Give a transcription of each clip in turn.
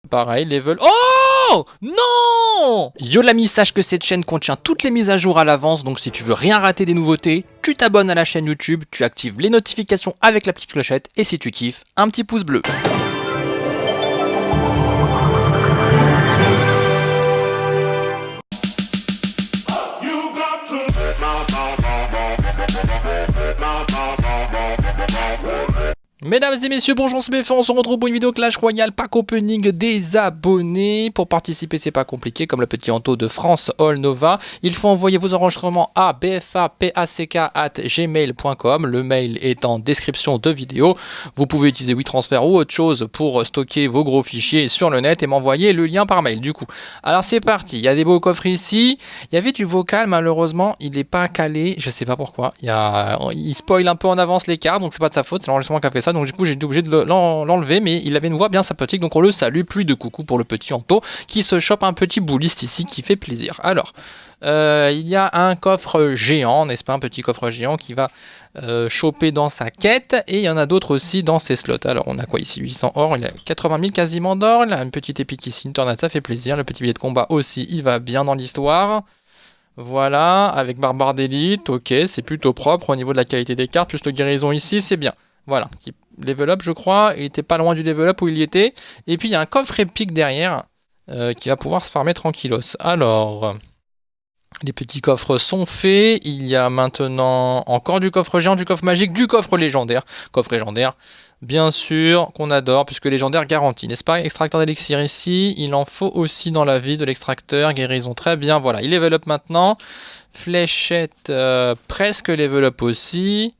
pareil, level... Oh non! Yo l'ami, sache que cette chaîne contient toutes les mises à jour à l'avance, donc si tu veux rien rater des nouveautés, tu t'abonnes à la chaîne YouTube, tu actives les notifications avec la petite clochette, et si tu kiffes, un petit pouce bleu. Mesdames et messieurs, bonjour, c'est BF, on se retrouve pour une vidéo Clash Royale, pack opening des abonnés. Pour participer, c'est pas compliqué, comme le petit Anto de France All Nova. Il faut envoyer vos enregistrements à bfapack@gmail.com. Le mail est en description de vidéo. Vous pouvez utiliser WeTransfer ou autre chose pour stocker vos gros fichiers sur le net et m'envoyer le lien par mail. Du coup, alors c'est parti. Il y a des beaux coffres ici. Il y avait du vocal, malheureusement, il n'est pas calé. Je sais pas pourquoi. Il spoil un peu en avance les cartes, donc c'est pas de sa faute. C'est l'enregistrement qui a fait ça. Donc du coup j'ai été obligé de l'enlever, mais il avait une voix bien sympathique, donc on le salue. Plus de coucou pour le petit Anto qui se chope un petit bouliste ici qui fait plaisir. Alors il y a un coffre géant, n'est-ce pas, un petit coffre géant qui va choper dans sa quête, et il y en a d'autres aussi dans ses slots. Alors on a quoi ici? 800 or, il a 80 000 quasiment d'or, il a une petite épique ici, une tornade, ça fait plaisir. Le petit billet de combat aussi, il va bien dans l'histoire. Voilà, avec barbare d'élite, ok, c'est plutôt propre au niveau de la qualité des cartes, plus le guérison ici, c'est bien. Voilà, level up je crois, il était pas loin du level up où il y était. Et puis il y a un coffre épique derrière qui va pouvoir se farmer tranquillos. Alors, les petits coffres sont faits, il y a maintenant encore du coffre géant, du coffre magique, du coffre légendaire. Coffre légendaire, bien sûr, qu'on adore, puisque légendaire garanti, n'est-ce pas? Extracteur d'élixir ici, il en faut aussi dans la vie de l'extracteur, guérison, très bien, voilà, il level up maintenant. Fléchette, presque level up aussi.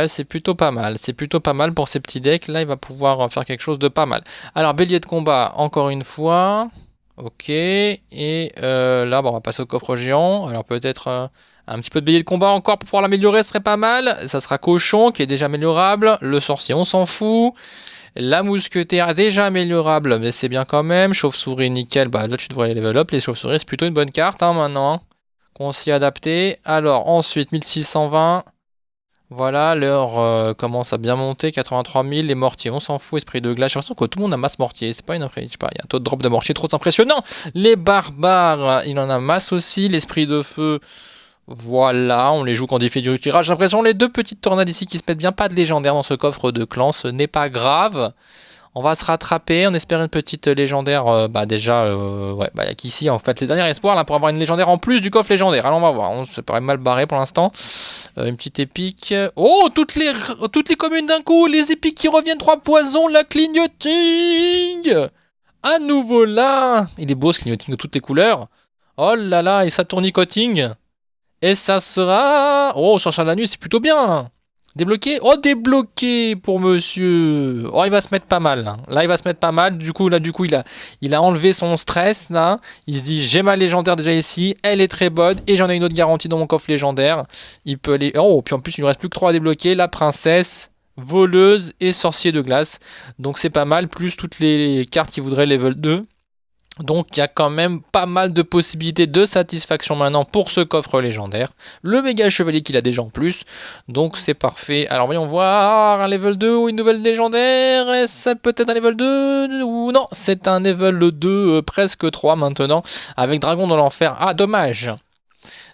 C'est plutôt pas mal pour ces petits decks. Là, il va pouvoir faire quelque chose de pas mal. Alors, bélier de combat, encore une fois. Ok. Et là, bon, on va passer au coffre géant. Alors, peut-être un petit peu de bélier de combat encore pour pouvoir l'améliorer, ce serait pas mal. Ça sera cochon, qui est déjà améliorable. Le sorcier, on s'en fout. La mousquetaire, déjà améliorable, mais c'est bien quand même. Chauve-souris, nickel. Bah, là, tu devrais les level up. Les chauves-souris, c'est plutôt une bonne carte, hein, maintenant. Qu'on s'y adapter. Alors, ensuite, 1620. Voilà, l'heure commence à bien monter, 83 000, les mortiers, on s'en fout, esprit de glace, j'ai l'impression que tout le monde a masse mortier, c'est pas une impression, il y a un taux de drop de mortier trop impressionnant. Les barbares, il en a masse aussi, l'esprit de feu, voilà, on les joue quand il fait du tirage, j'ai l'impression les deux petites tornades ici qui se mettent bien, pas de légendaire dans ce coffre de clan, ce n'est pas grave. On va se rattraper, on espère une petite légendaire, ouais, il y a qu'ici en fait les derniers espoirs là pour avoir une légendaire en plus du coffre légendaire. Alors on va voir, on se paraît mal barré pour l'instant. Une petite épique. Oh, toutes les communes d'un coup, les épiques qui reviennent, 3 poisons, la clignoting. À nouveau là, il est beau ce clignoting de toutes les couleurs. Oh là là, et ça tournicoting. Et ça sera... Oh, sorcière de la nuit, c'est plutôt bien. Débloqué? Oh, débloqué pour monsieur. Oh, il va se mettre pas mal. Là, il va se mettre pas mal. Du coup, il a enlevé son stress. Là, il se dit, j'ai ma légendaire déjà ici. Elle est très bonne. Et j'en ai une autre garantie dans mon coffre légendaire. Il peut aller... Oh, puis en plus, il ne reste plus que 3 à débloquer. La princesse, voleuse et sorcier de glace. Donc, c'est pas mal. Plus toutes les cartes qui voudraient level 2. Donc il y a quand même pas mal de possibilités de satisfaction maintenant pour ce coffre légendaire. Le méga chevalier qu'il a déjà en plus. Donc c'est parfait. Alors voyons voir, un level 2 ou une nouvelle légendaire. Est-ce peut-être un level 2 ou non? C'est un level 2, presque 3 maintenant. Avec Dragon dans l'enfer. Ah, dommage.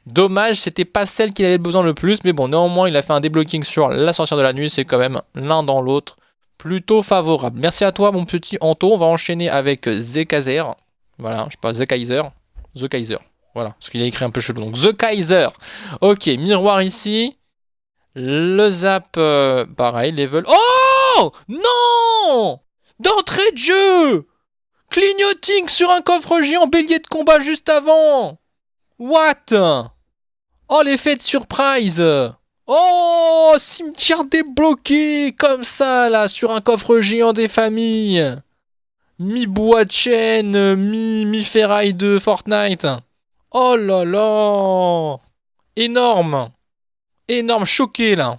Dommage, c'était pas celle qu'il avait besoin le plus. Mais bon, néanmoins, il a fait un déblocking sur la sorcière de la nuit. C'est quand même l'un dans l'autre plutôt favorable. Merci à toi mon petit Anto. On va enchaîner avec Zekazer. Voilà, je sais pas, The Kaiser. Voilà, parce qu'il a écrit un peu chelou. Donc, The Kaiser. Ok, miroir ici. Le zap, pareil, level... Oh non! D'entrée de jeu! Clignoting sur un coffre géant, bélier de combat juste avant. What? Oh, l'effet de surprise. Oh, cimetière débloqué, comme ça, là, sur un coffre géant des familles. Mi-bois de chaîne, mi-ferraille de Fortnite. Oh là là! Énorme! Énorme, choqué là!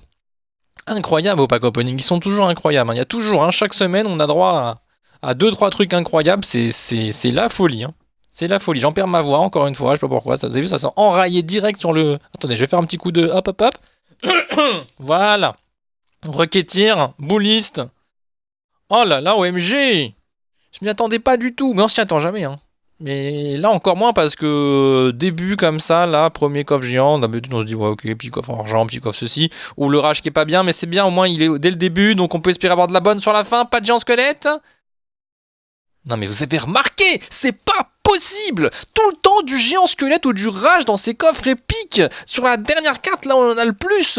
Incroyable au pack opening, ils sont toujours incroyables. Il y a toujours, chaque semaine, on a droit à 2-3 trucs incroyables. C'est la folie. C'est la folie. J'en perds ma voix encore une fois, je sais pas pourquoi. Vous avez vu, ça s'est enraillé direct sur le... Attendez, je vais faire un petit coup de... Hop, hop, hop. Voilà. Requêtir, bouliste. Oh là là, OMG! Je m'y attendais pas du tout. Mais on s'y attend jamais, hein. Mais là encore moins parce que début comme ça, là, premier coffre géant, d'habitude on se dit ouais ok, petit coffre en argent, petit coffre ceci, ou le rage qui est pas bien, mais c'est bien, au moins il est dès le début, donc on peut espérer avoir de la bonne sur la fin, pas de géant squelette. Non mais vous avez remarqué, c'est pas possible. Tout le temps du géant squelette ou du rage dans ces coffres épiques. Sur la dernière carte, là on en a le plus.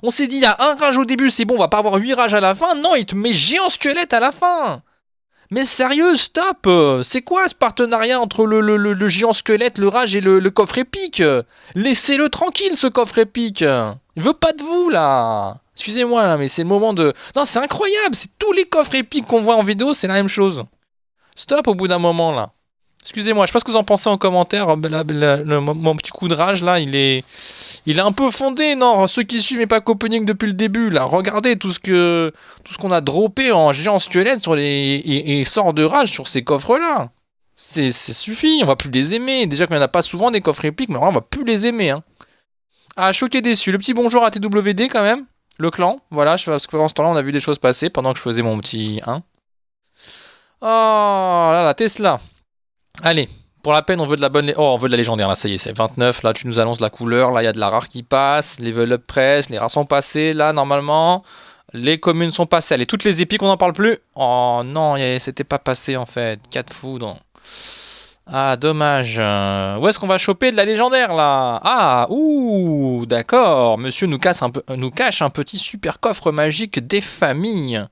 On s'est dit il y a un rage au début, c'est bon, on va pas avoir 8 rages à la fin. Non, il te met géant squelette à la fin. Mais sérieux, stop! C'est quoi ce partenariat entre le géant squelette, le rage et le coffre épique? Laissez-le tranquille, ce coffre épique! Il veut pas de vous, là! Excusez-moi, là, mais c'est le moment de... Non, c'est incroyable! C'est tous les coffres épiques qu'on voit en vidéo, c'est la même chose. Stop au bout d'un moment, là. Excusez-moi, je sais pas ce que vous en pensez en commentaire. Mon petit coup de rage, là, il est un peu fondé, non? Ceux qui suivent pas Copenhague depuis le début, là, regardez tout ce qu'on a droppé en géant squelette sur et sort de rage sur ces coffres-là. C'est suffit, on va plus les aimer. Déjà qu'il n'y en a pas souvent des coffres épiques, mais on va plus les aimer, hein. Ah, choqué déçu. Le petit bonjour à TWD quand même. Le clan, voilà, parce que pendant ce temps-là, on a vu des choses passer pendant que je faisais mon petit 1. Oh là là, Tesla. Allez, pour la peine, on veut de la bonne... Oh, on veut de la légendaire, là, ça y est, c'est 29. Là, tu nous annonces la couleur. Là, il y a de la rare qui passe. Level up press. Les rares sont passées, là, normalement. Les communes sont passées. Allez, toutes les épiques, on n'en parle plus. Oh non, c'était pas passé, en fait. 4 foudres. Ah, dommage. Où est-ce qu'on va choper de la légendaire, là? Ah, ouh, d'accord. Monsieur nous cache un petit super coffre magique des familles.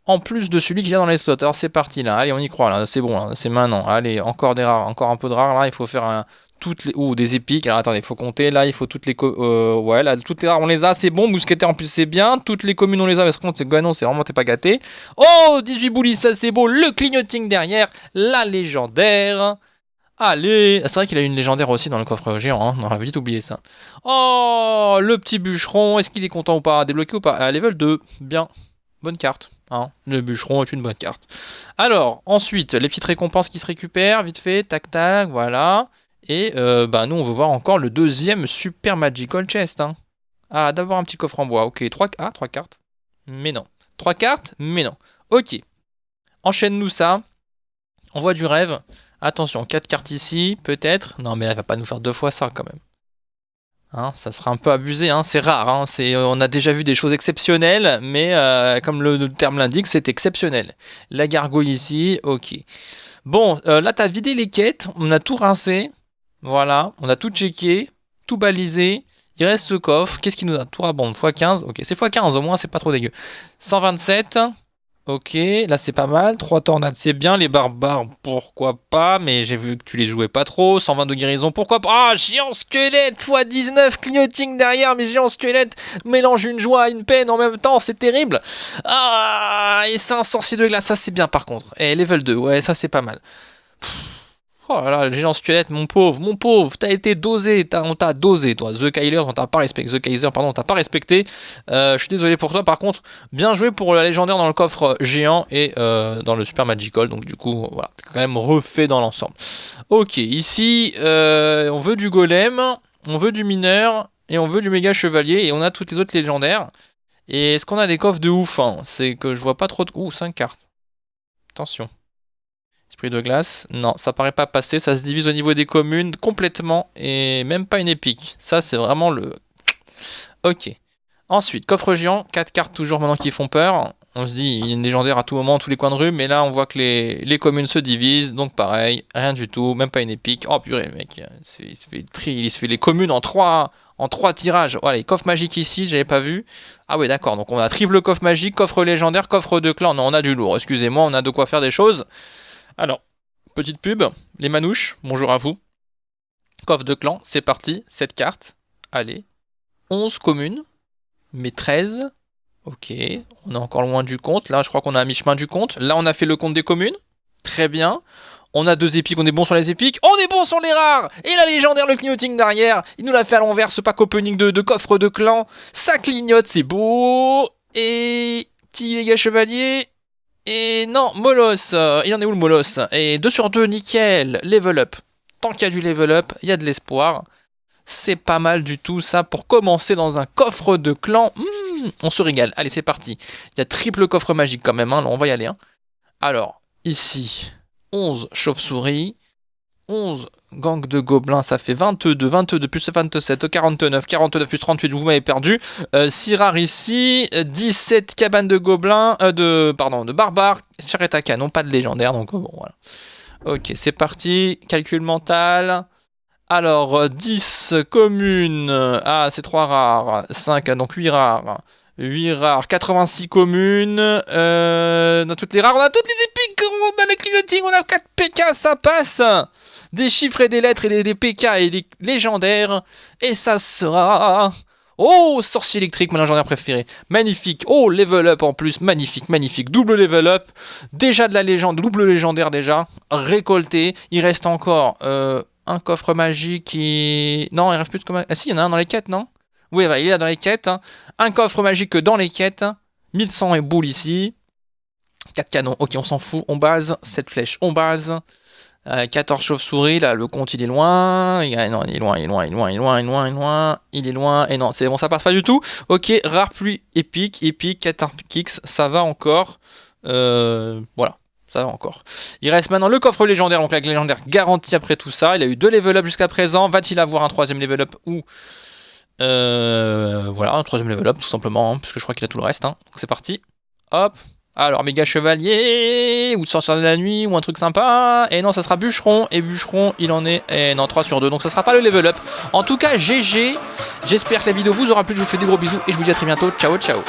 En plus de celui qu'il y a dans les slots. Alors c'est parti là, allez on y croit là, c'est bon là, c'est maintenant. Allez, encore des rares, encore un peu de rares là, il faut faire toutes les... Ouh, des épiques, alors attendez, il faut compter là, il faut toutes les... ouais, là, toutes les rares on les a, c'est bon, mousquetaire en plus c'est bien, toutes les communes on les a, parce que c'est Ganon, c'est vraiment t'es pas gâté. Oh, 18 boulis, ça c'est beau, le clignoting derrière, la légendaire. Allez, c'est vrai qu'il a une légendaire aussi dans le coffre géant, hein. On aurait vite oublié ça. Oh, le petit bûcheron, est-ce qu'il est content ou pas? Débloqué ou pas? À level 2, bien, bonne carte. Hein, le bûcheron est une bonne carte. Alors, ensuite, les petites récompenses qui se récupèrent, vite fait, tac tac, voilà. Et nous, on veut voir encore le deuxième Super Magical Chest. Hein. Ah, d'abord un petit coffre en bois. Ok, 3 cartes. Mais non. 3 cartes, mais non. Ok. Enchaîne-nous ça. On voit du rêve. Attention, 4 cartes ici, peut-être. Non, mais elle va pas nous faire 2 fois ça, quand même. Hein, ça sera un peu abusé, hein, c'est rare, hein, on a déjà vu des choses exceptionnelles, mais comme le terme l'indique, c'est exceptionnel. La gargouille ici, ok. Bon, là t'as vidé les quêtes, on a tout rincé, voilà, on a tout checké, tout balisé, il reste ce coffre, qu'est-ce qu'il nous a? Tout rabonde, x15, ok, c'est x15 au moins, c'est pas trop dégueu. 127... Ok, là c'est pas mal. 3 tornades, c'est bien. Les barbares, pourquoi pas. Mais j'ai vu que tu les jouais pas trop. 120 de guérison, pourquoi pas. Ah, géant squelette x19, clignoting derrière. Mais géant squelette mélange une joie et une peine en même temps. C'est terrible. Ah, et c'est un sorcier de glace. Ça c'est bien par contre. Et level 2, ouais, ça c'est pas mal. Oh là là, le géant squelette, mon pauvre, t'as été dosé, on t'a dosé, toi. The Kaiser, on t'a pas respecté. Je suis désolé pour toi, par contre, bien joué pour la légendaire dans le coffre géant et dans le Super Magical, donc du coup, voilà, c'est quand même refait dans l'ensemble. Ok, ici, on veut du golem, on veut du mineur, et on veut du méga chevalier, et on a toutes les autres légendaires. Et est-ce qu'on a des coffres de ouf, hein? C'est que je vois pas trop de... Ouh, 5 cartes. Attention. Esprit de glace, non, ça paraît pas passer, ça se divise au niveau des communes complètement, et même pas une épique. Ça, c'est vraiment le... Ok. Ensuite, coffre géant, 4 cartes toujours maintenant qui font peur. On se dit, il y a une légendaire à tout moment, tous les coins de rue, mais là, on voit que les communes se divisent, donc pareil, rien du tout, même pas une épique. Oh purée, mec, il se fait les communes en 3 tirages. Oh, allez, coffre magique ici, j'avais pas vu. Ah ouais, d'accord, donc on a triple coffre magique, coffre légendaire, coffre de clan. Non, on a du lourd, excusez-moi, on a de quoi faire des choses. Alors, petite pub, les manouches, bonjour à vous. Coffre de clan, c'est parti, 7 cartes. Allez, 11 communes, mais 13. Ok, on est encore loin du compte. Là, je crois qu'on a à mi-chemin du compte. Là, on a fait le compte des communes. Très bien. On a 2 épiques, on est bon sur les épiques. On est bon sur les rares. Et la légendaire, le clignoting derrière. Il nous l'a fait à l'envers, ce pack opening de coffre de clan. Ça clignote, c'est beau. Et petit les gars chevaliers. Et non, Molos, il en est où le Molos? Et 2 sur 2, nickel, level up. Tant qu'il y a du level up, il y a de l'espoir. C'est pas mal du tout ça pour commencer dans un coffre de clan. On se régale, allez c'est parti. Il y a triple coffre magique quand même, hein. Là, on va y aller. Hein. Alors, ici 11 chauves-souris, 11 gangs de gobelins, ça fait 22, 22 plus 27, 49, 49 plus 38, vous m'avez perdu. 6 rares ici, 17 cabanes de gobelins, de barbares, charrette à canon, pas de légendaire, donc bon, voilà. Ok, c'est parti, calcul mental. Alors, 10 communes, c'est 3 rares, 5, donc 8 rares. 8 rares, 86 communes, on a toutes les rares, on a toutes les épiques, on a le clignoting, on a 4 PK, ça passe. Des chiffres et des lettres et des PK et des légendaires, et ça sera... Oh, sorcier électrique, mon légendaire préféré, magnifique. Oh, level up en plus, magnifique, magnifique, double level up, déjà de la légende, double légendaire déjà, récolté, il reste encore un coffre magique qui... Non, il reste plus de... Ah si, il y en a un dans les quêtes, non? Oui, bah, il est là dans les quêtes. Hein. Un coffre magique dans les quêtes. 1100 et boules ici. 4 canons. Ok, on s'en fout. On base. 7 flèches. On base. 14 chauves-souris. Là, le compte, il est loin. Non, il est loin, il est loin, il est loin, il est loin, il est loin, il est loin. Il est loin. Et non, c'est bon, ça passe pas du tout. Ok, rare pluie épique. Épique, 4 kicks. Ça va encore. Voilà. Ça va encore. Il reste maintenant le coffre légendaire. Donc, la légendaire garantie après tout ça. Il a eu 2 level up jusqu'à présent. Va-t-il avoir un 3ème level up ou... voilà, un 3ème level up tout simplement, hein, parce que je crois qu'il a tout le reste. Hein. Donc c'est parti. Hop. Alors méga chevalier, ou sorcier de la nuit, ou un truc sympa. Et non, ça sera bûcheron. Et bûcheron, il en est. Et non, 3 sur 2. Donc ça sera pas le level up. En tout cas, GG. J'espère que la vidéo vous aura plu. Je vous fais des gros bisous et je vous dis à très bientôt. Ciao, ciao.